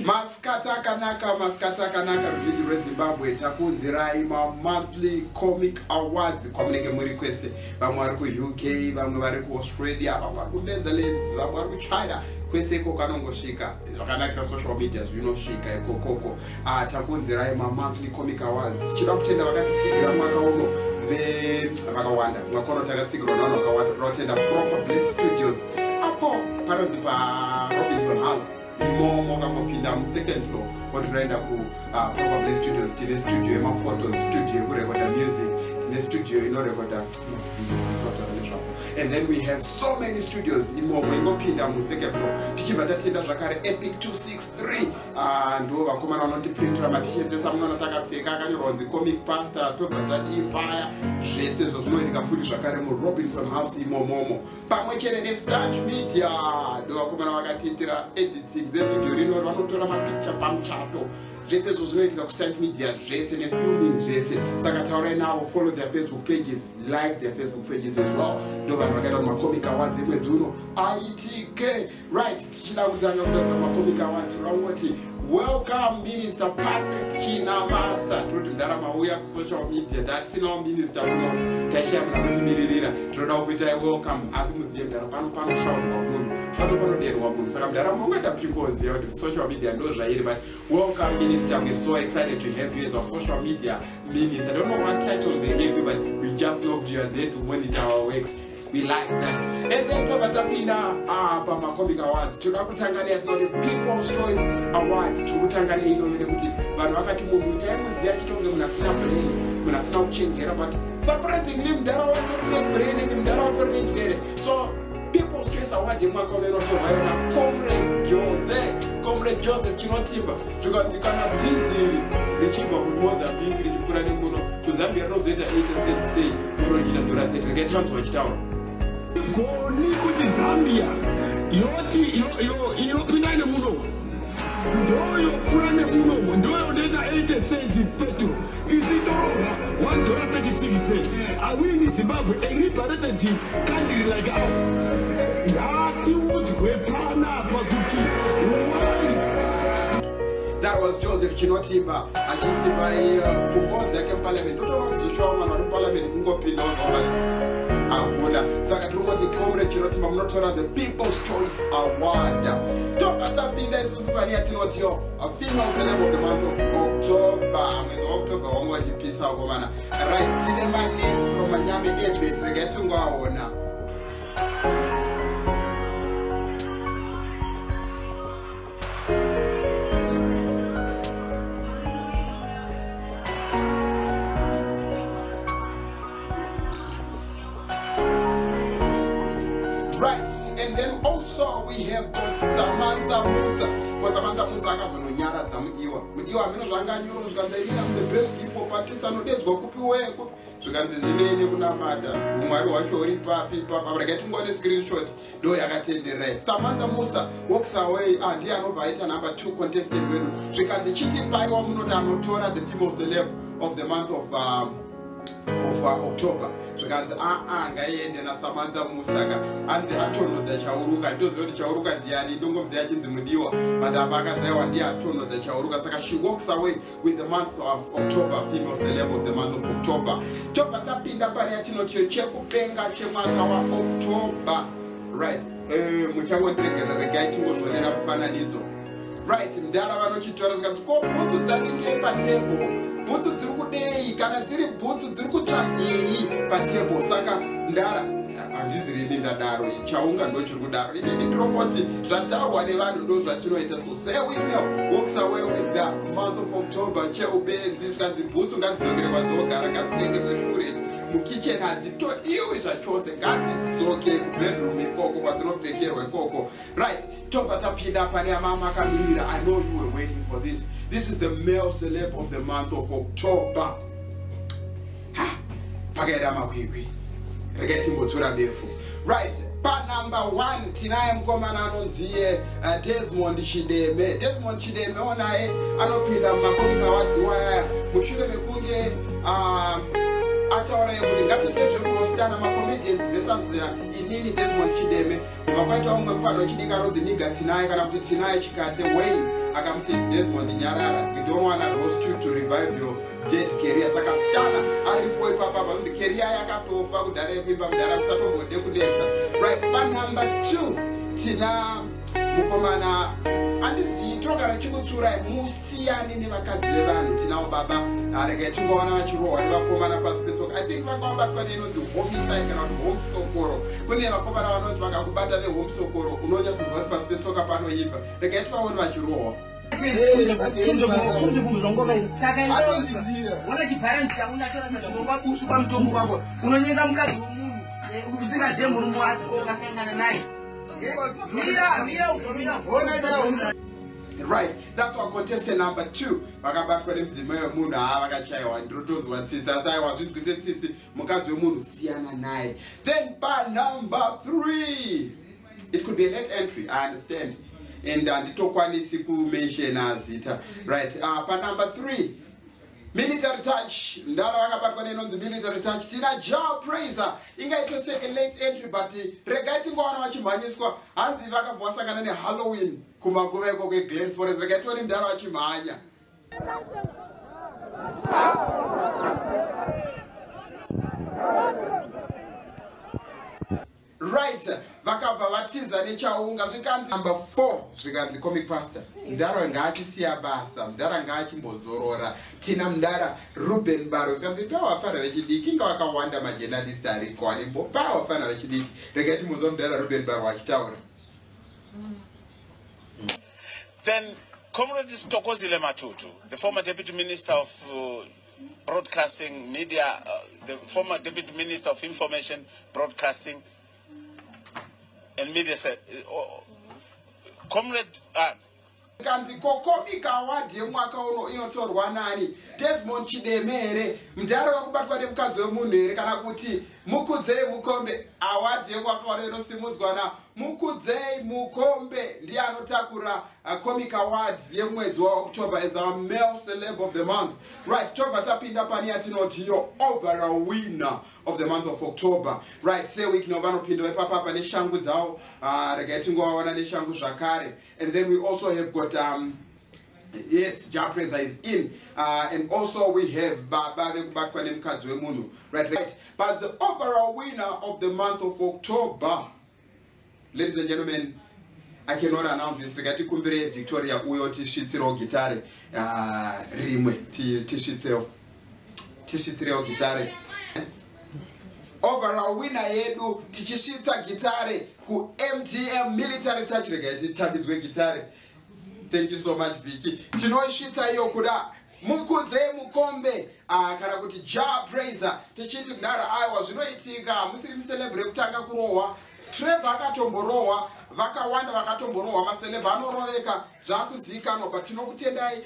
Maskata kanaka rubini reZimbabwe takunzirai monthly comic awards kwamunenge muri kwese. Vamwe vari ku UK, vamwe vari ku Australia, vamwe vari ku Netherlands, vamwe vari ku China. Kwese iko kanongosvika. Zvakanakira social media zvinosvika ikokoko. Takunzirai monthly comic awards. Chinoda kutenda vakatitsigira mwaka uno vakawanda. Mwaka uno takatsigirwa navanhu vakawanda. Tinotenda Proper Bliss Studios. Apo panonzi pa Robinson House. Imomo kangopinda second floor kuti toenda ku Proper Bliss Studios. Tine studio yemaphoto, studio yekurekoda music, tine studio inorekoda and then we have so many studios imomo ingopinda mu second floor. Tichibva tatenda zvakare Epic 263 ndo vakomana vanotiprintira matisheti esamunoona takapfeka akanyorwa kunzi Comic Pastor, tobva tadi Empire. Zvese izvo zvinoitika futi zvakare mu Robinson House imomomo pamwe chete neStanch Media. Ndo vakomana vakatiitira editing dzevidhio rino vanotora mapicture pamuchato. Zvese izvo zvinoitika kuStanch Media, zvese nefilming zvese. Saka taurai navo, follow their Facebook pages, like their Facebook pages as well. Ndo vanhu vakaita macomic awards emwedzi uno ITK. Right, tichida kutanga kutaza macomic awards rangoti welcome Minister Patrick Chinamasa. Toti ndarama uya ku social media tatisinawo minister kuno taishaya munhu anotimirira. Tinoda kuita welcome asi muzive ndarama panoshaurwa munhu panodenwa munhu. Saka ndarama ungaita pingoziva kuti social media ndo zvairi. But welcome Minister, we're so excited to have you as our social media minister. I don't know what title they gave you, but we just know you are there to monitor our works. We like that. And then Tovatapina Pama Comic Awards. Turakutangania the People's Choice Award. Turutangania Yokuti, Vanwakati Mumutem, the Achitonga Munasina brain, Munasina Changera, but surprisingly, Darawa brain and Darawa. So People's Choice Award, you might call it Comrade Joseph Chinotimba. You got the kind of dizzy, the chief of Mozambique, to Zambia Rosetta 8 cents, say, you will get a dollar that get transferred down. Go to Zambia, you're Pinana Muno. You're Furane Muno, and you're data 80 cents in petrol. Is it all $1.36? I will in Zimbabwe, a representative country like us. That was Joseph Chinotimba. Achitiba from God that can parliament. Don't want to show man on parliament can go pin out Akuna. Sakatrumoti Comrade Chinotimba Notora, the People's Choice Award. Top at a pin is Spaniatinotio, a female celeb of the month of October. With October, on what you piece out woman. Right, Tinema Ness from Miami Air Base, Regatunga owner. Right, and then also we have got Samantha Musa. Because Samantha Musa akazononyara dzamudiwa. Mudiwa amene zvanganyoro zvikandairira the best hip hop artist anodedzwa kupiwe zvikanzi zvinene kunamata. Umwari wacho uri papi papa. Rega tingone screenshot ndo yakatenderai. Samantha Musa walks away ndiye anobva aita number 2 contestant wedu. Zvikanzi chitipaiwa munoti anotora the female celeb of the month of October. Zvikanzi ngaiende naSamantha Musa anzi atonodza chauruka. Ndoziva kuti chauruka ndiani, ndongomziva achinzi mudiwa, but apa akazaiwa ndiye atonodza chauruka. Saka she walks away with the month of October, female celeb of the month of October. Tobva tapinda pane yatinotiyo chekupenga chemwaka wa October. Right, muchangondiregera regai tingozvionera mufananidzo. Right, mdara vanochitora zvikanzi ko bhutsu dzaningei patable. Bhutsu dziri kudei kana dziri bhutsu dziri kutsvagei patable. Saka ndara handizirini ndadaro chaunga ndo chiri kudaro. Ini ndinongoti zvataurwa nevanhu ndo zvatinoita. So say we know walks away with the month of October. Cheubenzi zvikanzi bhutsu ngadzizokere kwadzogara, ngadzitengerwe shure mukicheni hadzitodiwi zvachose, ngadzidzoke kubedroom ikoko kwadzinopfekerwa ikoko. Right, tobva tapinda pane amama akamirira. I know you were waiting for this. This is the male celeb of the month of October. Pakaenda makwikwi. Regai timbotura befu. Right, pa number 1 tinaye mukomana anonziye Desmond Chideme. Desmond Chideme onaye anopinda mumacomic awards waya mushure mekunge ataura yekuti ngatitezve kurostana macomedians vesanzira inini Desmond Chideme. Kubva kwaita umwe mufana wechidiki anonzi Niga Tinaye kana kuti Tinaye Chikate Wayne akamuti Desmond Nyarara, we don't want to roast you to revive your dead career. Saka stana aripo ipapa kuti career yakatofa kudare kuimba mudara kusatombode kudenza. Right, pa number 2 tina mukomana andizitoka chikutsura musiyani nevakadzi vevanhu tinawo baba arega tingoona vachirohwa nevakomana pasi petsoka. I think vakabatwa neinonzi homicide kana kuti home sokoro. Kune vakomana vanoti vakakubata vehome sokoro unonyatsoziva kuti pasi petsoka panoibva. Rega tivaone vachirohwa. Right, that's our contestant number 2. Vakabatwa nemdzima wemunhu havakachaiwa ndirotonzwa tsitsi asi aiwa zvinzwise tsitsi mukadzi wemunhu siyana naye. Then by number 3, it could be a late entry, I understand, and nditokwanisi kumenshena zita. Right, pa number 3, military touch. Ndara vakabatwa nenonzi military touch. Tina Jah Praiser ingaita se a late entry, but regai tingoona vachimhanyiswa hanzi vakabva vasangana neHalloween kumagoveko kweGlen Forest. Regai tione mudara vachimhanya. Right, vakabva vatiza nechaunga zvikanzi number 4 zvikanzi comic pastor. Mudara ngaachisiya basa, mudara ngaachimbozorora. Tina mudara Ruben Baro zvikanzi pavafana vechidiki inga vakawanda majournalist ariko arimbo pavafana vechidiki. Regai timunzwa mudara Ruben Baro achitaura. Then Comrade Stokozile Matutu, the former Deputy Minister of Broadcasting Media, the former Deputy Minister of Information, Broadcasting and Media, said, Comrade kanzi kokomika award yemwaka uno inotorwa nani? Desmond Chidemere, mudara wekubatwa nemukadzi wemunhu here kana kuti Mukudzei Mukombe? Award yemwaka uno inosimudzwa na Mukudzei Mukombe ndiye anotakura comic award yemwedzi waOctober as our male celeb of the month. Right, tobva tapinda pani yatinoti your overall winner of the month of October. Right, say week no vanopinda ipapa neshangu dzavo, regai tingovaona neshangu zvakare. And then we also have got yes, Jah Praiser is in, and also we have Baba vekubatwa nemukadzi wemunhu. Right. But the overall winner of the month of October, ladies and gentlemen, I cannot announce this. Regati kumbire Victoria uyo tishitsiro gitare rimwe tishitsiro gitare. Overall winner yedu tichishitsa gitare ku MTM Military Touch. Regati tabidzwe gitare. Thank you so much, Vicky. Tinoishita iyo kuda Mukudzei Mukombe kana kuti Jah Praiser tichiti mudara aiwa zvinoitika musiri celebrate kutanga kurohwa. Trevor akatomborohwa, vakawanda vakatomborohwa, maselebha anoroveka zvakuzikanwa, but tinokutendai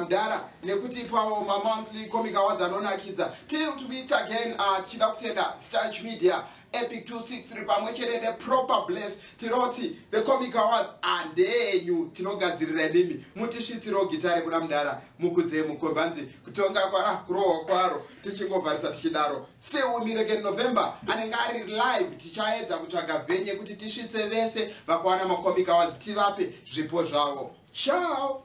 mudara nekuti pawo monthly comic awards anonakidza. Till to meet again, tichida kutenda Starch Media, Epic 263 pamwe chete neProper Bless. Tiroti the comic awards andenyu tinogadzirira mimi mutishitsiro gitare kuna mudara Mukudzei Mukombe. Anzi kutonga kwara kurohwa kwaro tichingovharisa tichidaro. Seumireke November anenge ari live, tichaedza kutsvaga venye kuti tishitse vese vakawana macomic awards tivape zvipo zvavo. Ciao.